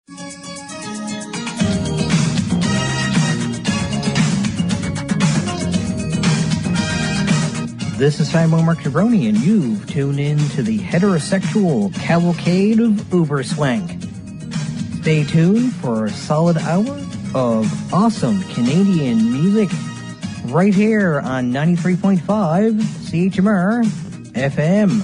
This is Fanboy Mark Jabroni, and you've tuned in to the heterosexual cavalcade of Uberswank. Stay tuned for a solid hour of awesome Canadian music right here on 93.5 CHMR-FM.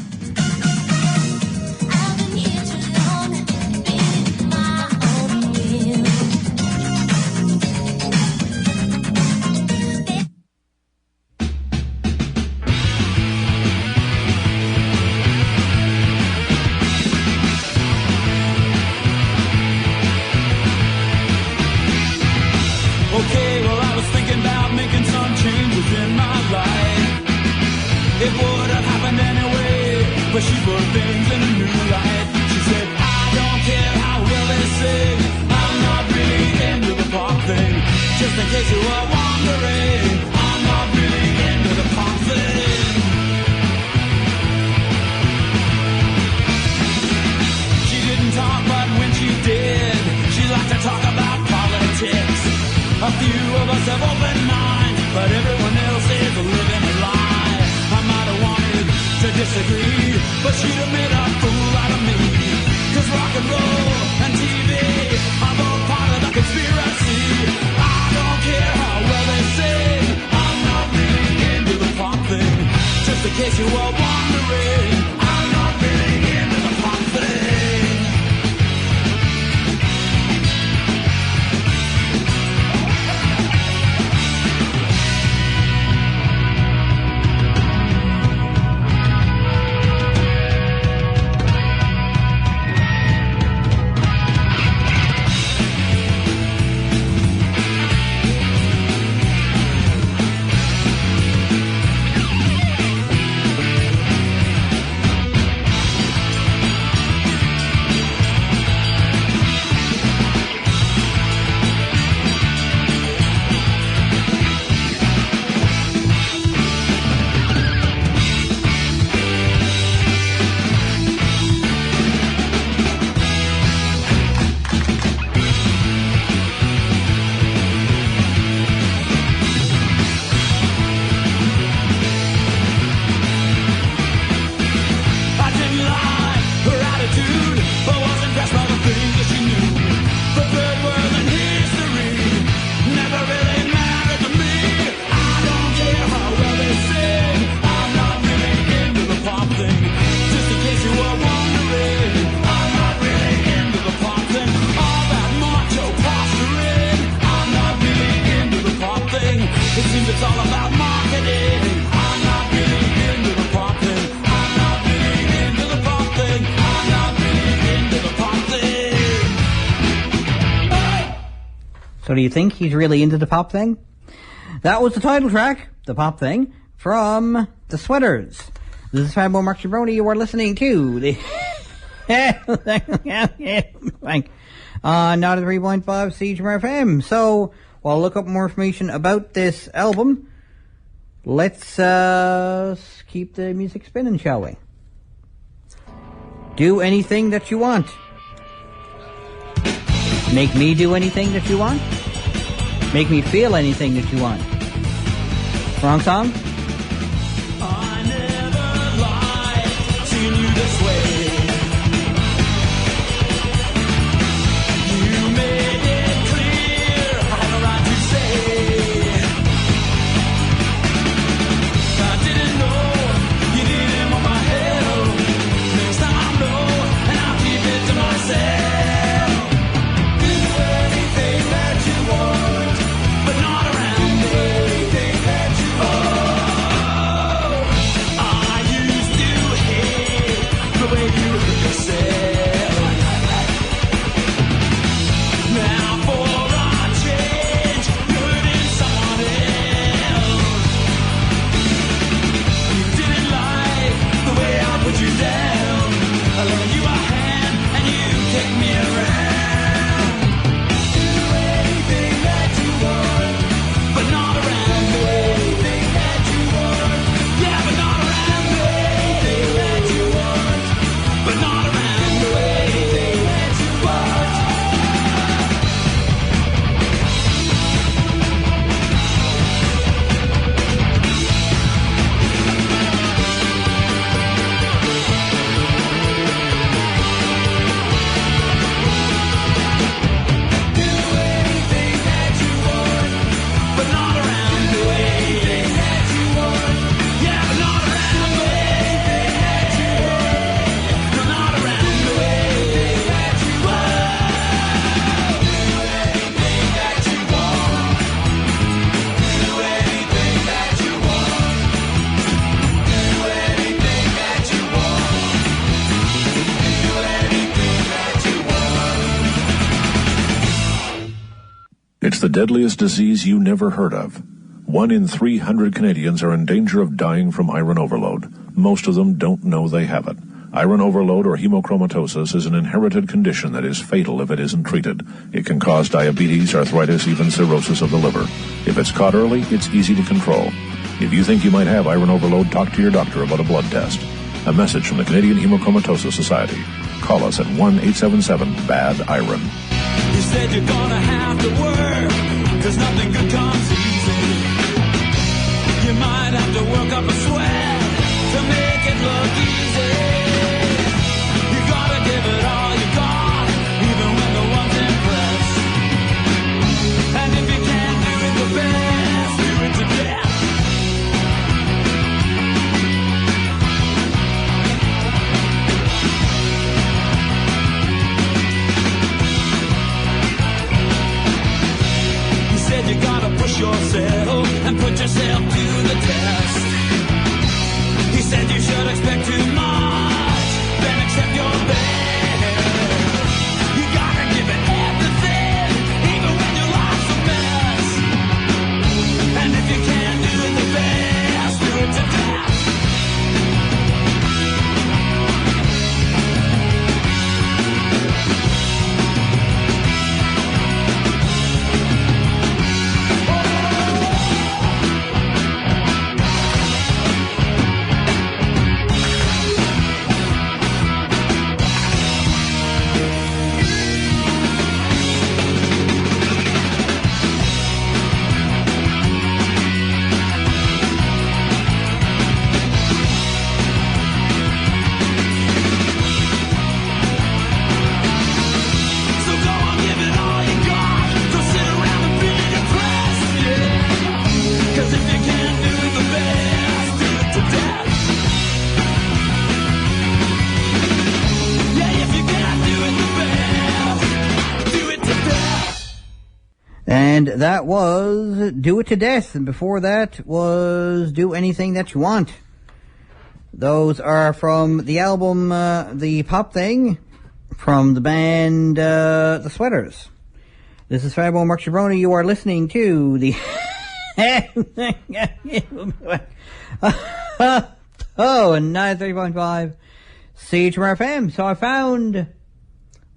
So do you think he's really into the pop thing? That was the title track, The Pop Thing, from The Sweaters. This is Fanboy Mark Jabroni. You are listening to the... Not at 3.5 CHMR-FM. So, while I look up more information about this album, let's keep the music spinning, shall we? Do anything that you want. Make me do anything that you want. Make me feel anything that you want. Wrong song? I never liked seeing you this way. You made it clear I had a right to say I didn't know you didn't want my help. Next time I know and I'll keep it to myself. That you want, but not around me. Anything that you want. It's the deadliest disease you never heard of. 1 in 300 Canadians are in danger of dying from iron overload. Most of them don't know they have it. Iron overload or hemochromatosis is an inherited condition that is fatal if it isn't treated. It can cause diabetes, arthritis, even cirrhosis of the liver. If it's caught early, it's easy to control. If you think you might have iron overload, talk to your doctor about a blood test. A message from the Canadian Hemochromatosis Society. Call us at 1-877-BAD-IRON. You said you're gonna have to work, 'cause nothing good comes easy. You might have to work up a sweat to make it look easy. You gotta give it all you got, even when no one's impressed. And if you can't do it the best, do it to death. You gotta push yourself and put yourself to the test. He said you should expect too much, then accept your best. You gotta give it everything, even when your life's a mess. And if you can't do it the best, do it to death. And that was Do It to Death, and before that was Do Anything That You Want. Those are from the album The Pop Thing, from the band The Sweaters. This is Fabo Marchibroni. You are listening to the and 93.5 CHMR-FM. So I found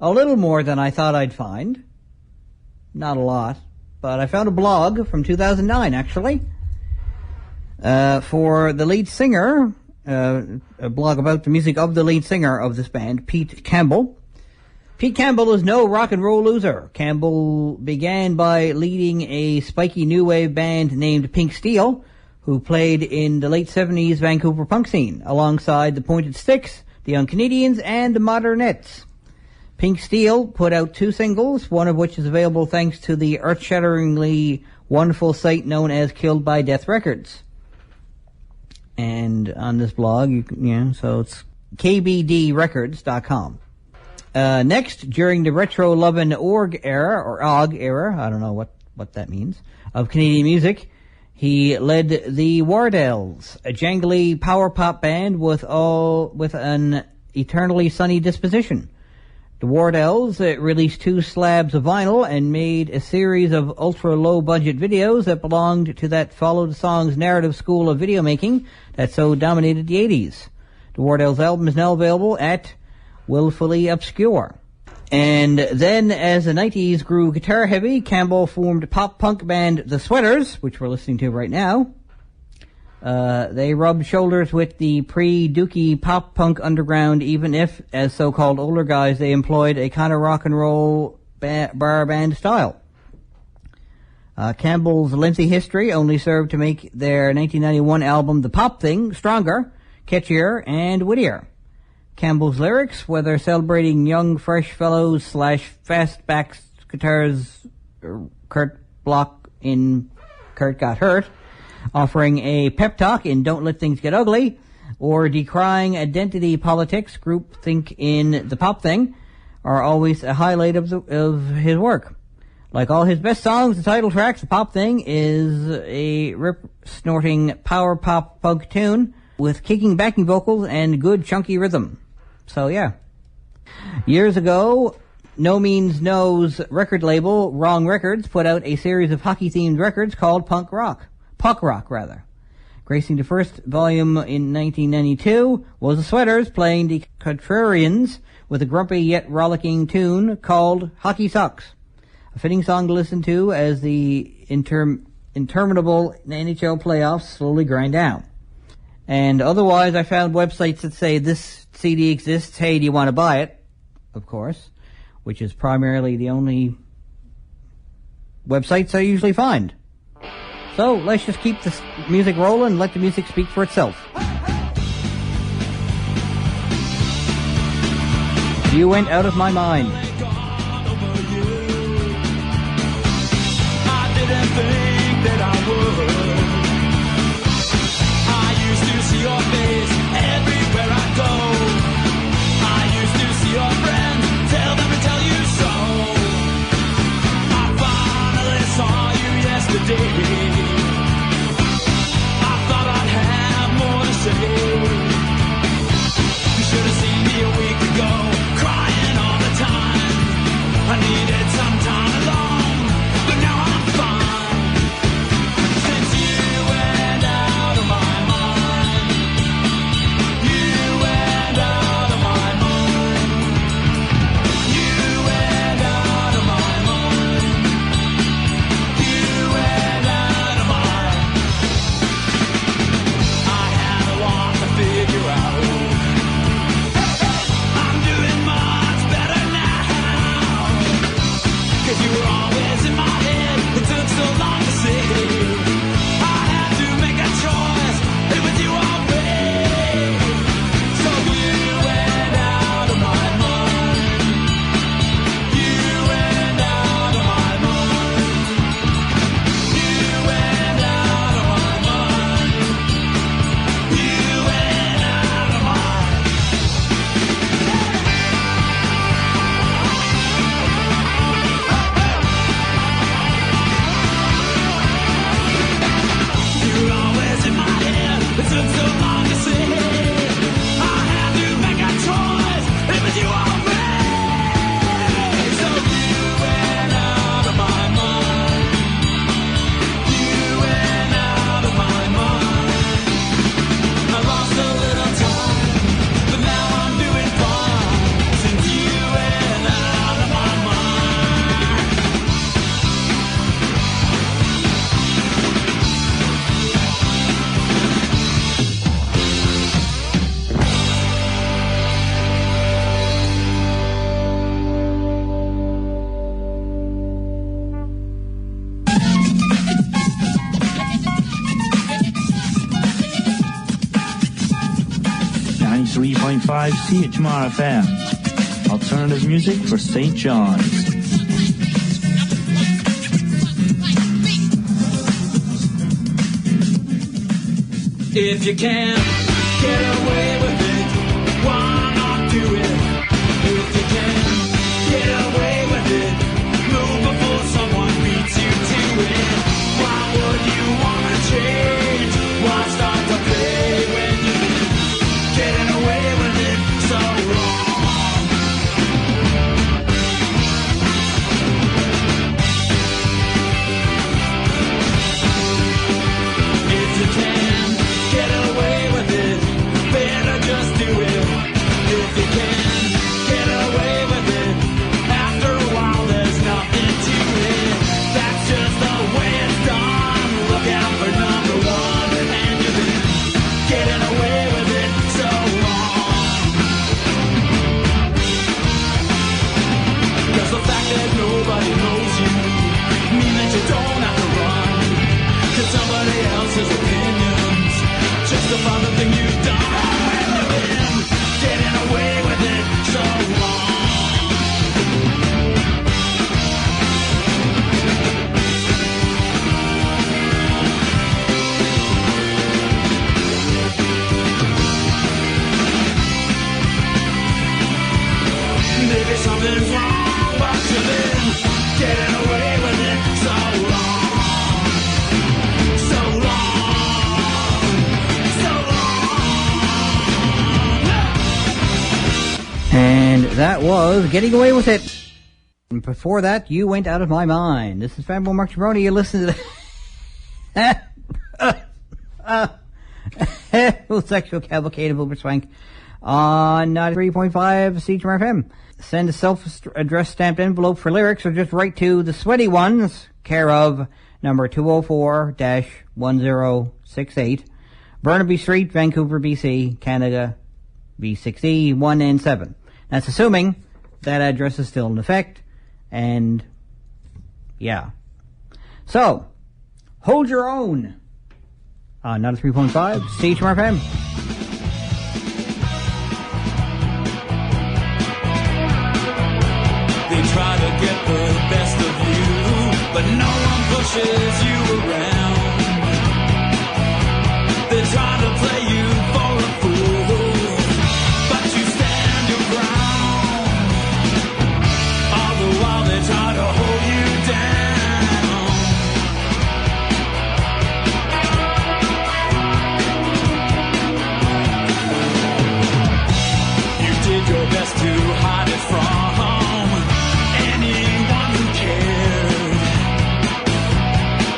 a little more than I thought I'd find. Not a lot, but I found a blog from 2009, actually, for the lead singer, a blog about the music of the lead singer of this band, Pete Campbell. Pete Campbell is no rock and roll loser. Campbell began by leading a spiky new wave band named Pink Steel, who played in the late 70s Vancouver punk scene, alongside the Pointed Sticks, the Young Canadians, and the Modernettes. Pink Steel put out 2 singles, one of which is available thanks to the earth-shatteringly wonderful site known as Killed by Death Records. And on this blog, so it's kbdrecords.com. Next, during the retro lovin' org era, or OG era, I don't know what that means, of Canadian music, he led the Wardells, a jangly power pop band with an eternally sunny disposition. The Wardells released 2 slabs of vinyl and made a series of ultra-low budget videos that belonged to that followed song's narrative school of video making that so dominated the 80s. The Wardells album is now available at Willfully Obscure. And then, as the 90s grew guitar heavy, Campbell formed pop-punk band The Sweaters, which we're listening to right now. They rubbed shoulders with the pre-dookie pop-punk underground, even if, as so-called older guys, they employed a kind of rock and roll bar band style. Campbell's lengthy history only served to make their 1991 album The Pop Thing stronger, catchier, and wittier. Campbell's lyrics, whether celebrating young, fresh fellows / fastback guitars, Kurt Block in Kurt Got Hurt, offering a pep talk in Don't Let Things Get Ugly, or decrying identity politics, groupthink in The Pop Thing, are always a highlight of his work. Like all his best songs, the title track, The Pop Thing, is a rip-snorting power pop punk tune with kicking backing vocals and good chunky rhythm. So yeah. Years ago, No Means No's record label, Wrong Records, put out a series of hockey-themed records called Punk Rock, rather. Gracing the first volume in 1992 was the Sweaters playing the Contrarians with a grumpy yet rollicking tune called Hockey Sucks. A fitting song to listen to as the interminable NHL playoffs slowly grind down. And otherwise, I found websites that say this CD exists, hey, do you want to buy it? Of course, which is primarily the only websites I usually find. So let's just keep the music rolling and let the music speak for itself. You Went Out of My Mind. I didn't think that I would. I used to see your face everywhere I go. I used to see your friends, tell them to tell you so. I finally saw you yesterday. I thought I'd have more to say. You should have seen me a week ago, crying all the time. I needed some time alone, but now I'm fine. Since you went out of my mind, you went out of my mind, you went out of my mind, you went out of my mind. I had a lot to figure out. I'm doing much better now. 'Cause you were always in my head. It took so long to see. I had to make a choice. It was you or me. So you went out of my mind. You went out of my mind. You went out of my mind. You went out of my mind. You were always in my head. It took so long to see. I had to make a choice. It was you or me. So you went out of my mind. You went out of my mind. I lost a little time, but now I'm doing fine. Since you went out of my mind. .5 CHMR-FM. Alternative music for St. John's. If you can get away with it, why not do it? If you can get away with it, move before someone beats you to it. Why would you wanna change? Why start to play when you've been getting away with it so long? If you can get away with it, better just do it. If you can get away with it, after a while there's nothing to it. That's just the way it's done. Look out for number one, and you've been getting away with it so long. 'Cause the fact that nobody knows you mean that you don't have to run. 'Cause somebody else's opinions justify the thing you've done. And you've been getting away with it so long. Maybe something's wrong, but you've been getting away with it so long. So long. So long. And that was Getting Away With It And before that, You Went Out of My Mind. This is Fanboy Mark Jabroni. You listen to the Sexual Cavalcade of Uberswank on 93.5 CHMR-FM. Send a self-addressed stamped envelope for lyrics or just write to The Sweaty Ones, care of number 204-1068, Burnaby Street, Vancouver, BC, Canada, B6E 1N7. That's assuming that address is still in effect, and yeah. So, hold your own on 93.5 CHMR-FM. They try to get the best of you, but no one pushes you around. They try to play you for a fool, but you stand your ground. All the while they try to hold you down. You did your best to hide it from anyone who cared,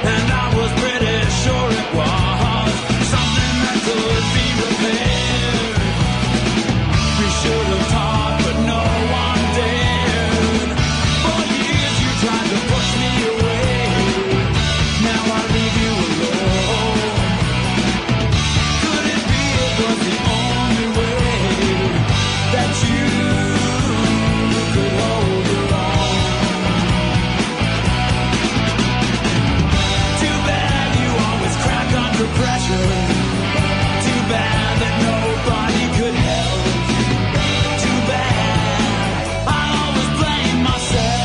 and I was pretty sure it was something that could be repaired. We should have talked, but no one dared. For years you tried to push me away. Now I leave you alone. Could it be it was the only way that you could hold your own? Too bad you always crack under pressure. Too bad that nobody could help. Too bad I always blame myself.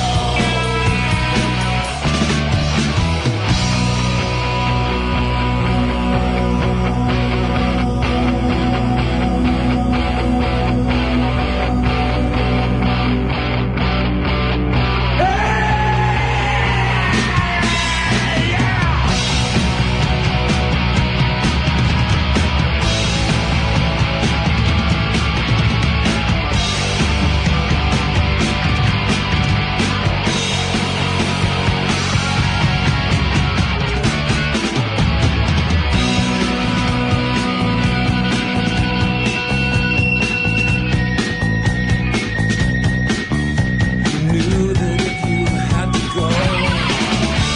You knew that if you had to go,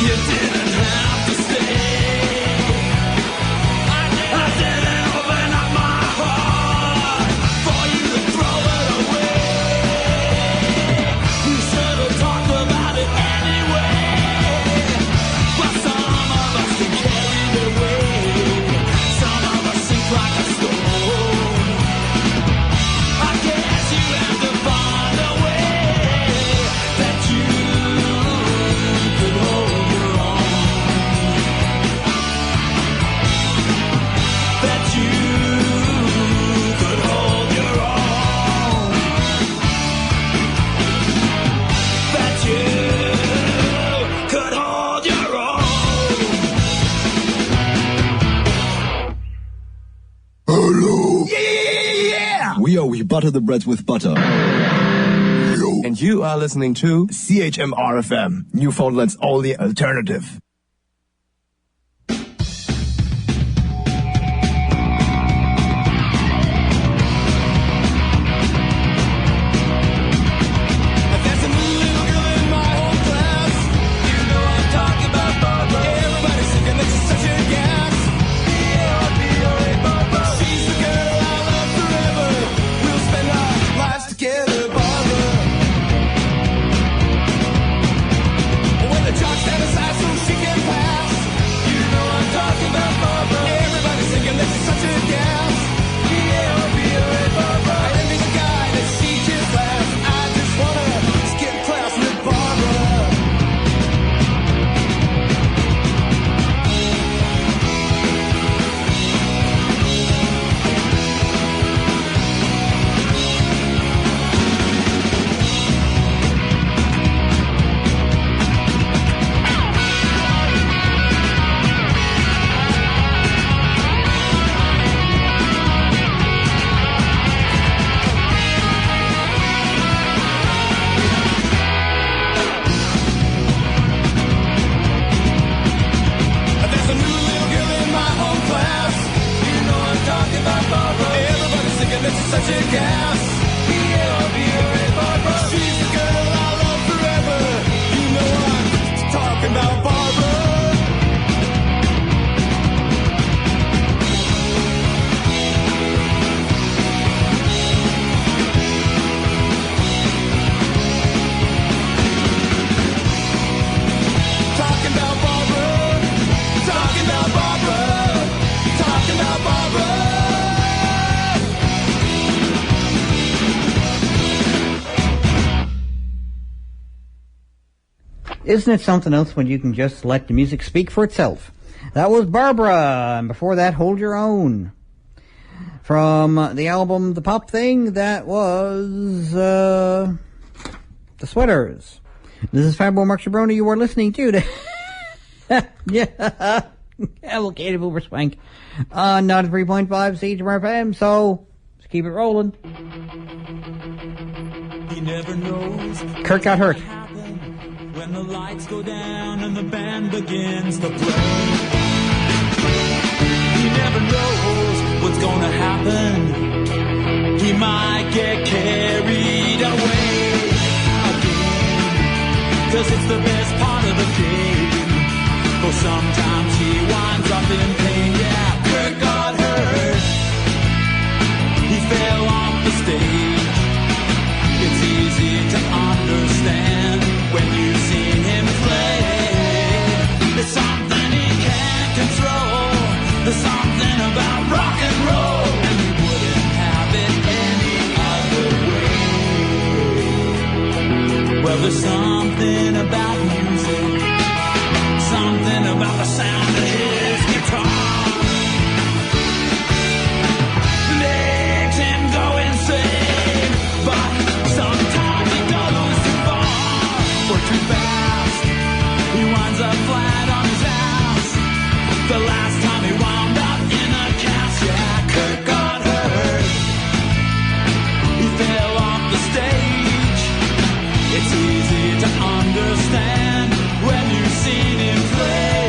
you didn't have to stay. I didn't open up my heart for you to throw it away. We should have talked about it anyway, but some of us can carry the weight. Some of us sink like a stone. I guess you have to find a way that you could hold your own. That you could hold your own. That you could hold your own. We butter the breads with butter. And you are listening to CHMR-FM, Newfoundland's only alternative. There's a little girl in my whole class. You know I'm talking about Barbara. Everybody's thinking that she's such a gas. B-A-R-B-R-A, Barbara. She's the girl I love forever. We'll spend our lives together, Barbara. When the jock stand aside so she can Isn't it something else when you can just let the music speak for itself? That was Barbara, and before that, Hold Your Own. From the album The Pop Thing, that was The Sweaters. This is Fatboy Mark Shabroni. You are listening to yeah, Cavalcade of Uberswank on 93.5 CHMR-FM, so let's keep it rolling. He never knows. Kurt got hurt. When the lights go down and the band begins to play, he never knows what's gonna happen. He might get carried away again, 'cause it's the best part of the game. For sometimes he winds up in pain. Yeah, Kurt got hurt. He fell off the stage. It's easy to understand when you've seen him play. There's something he can't control. There's something about rock and roll, and he wouldn't have it any other way. Well, there's something about music, something about the sound of his guitar, makes him go insane. But sometimes he goes too far or too fast. He winds up flat on his ass. The last time he wound up in a cast, yeah, Kurt got hurt. He fell off the stage. It's easy to understand when you've seen him play.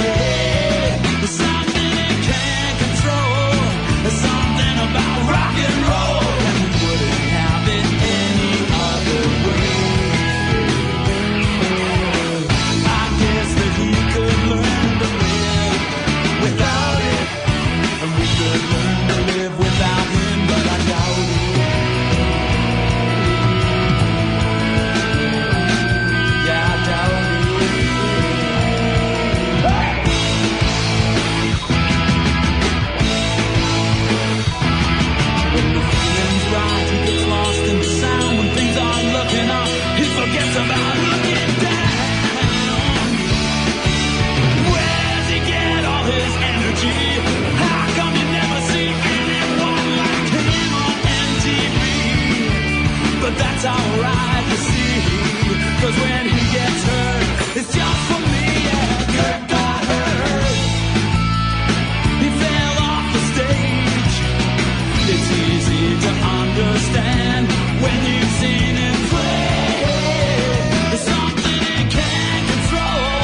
There's something he can't control. There's something about rock and roll, and he wouldn't have it any other way. I guess that he could learn to live without it, and we could learn to live without him, but I doubt it. Yeah, I doubt it. When the feeling's right, he gets lost in the sound. When things aren't looking up, he forgets about looking down. Where does he get all his energy? How come you never see anyone like him on MTV? But that's alright, you see, 'cause when he gets hurt, it's just for me. Yeah, Kurt got hurt. He fell off the stage. It's easy to understand when you've seen him play. There's something he can't control.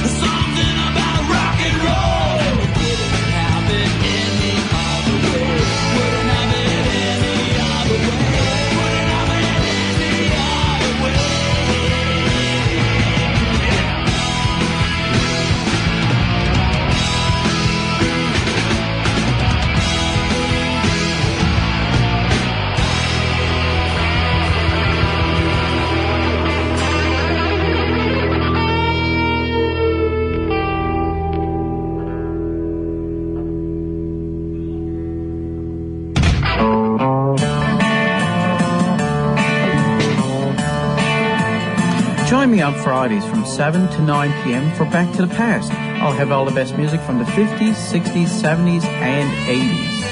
There's something about rock and roll, and we wouldn't have it any other way. Wouldn't have it any other way. Wouldn't have it any other way. Join me on Fridays from 7 to 9 p.m. for Back to the Past. I'll have all the best music from the 50s, 60s, 70s, and 80s.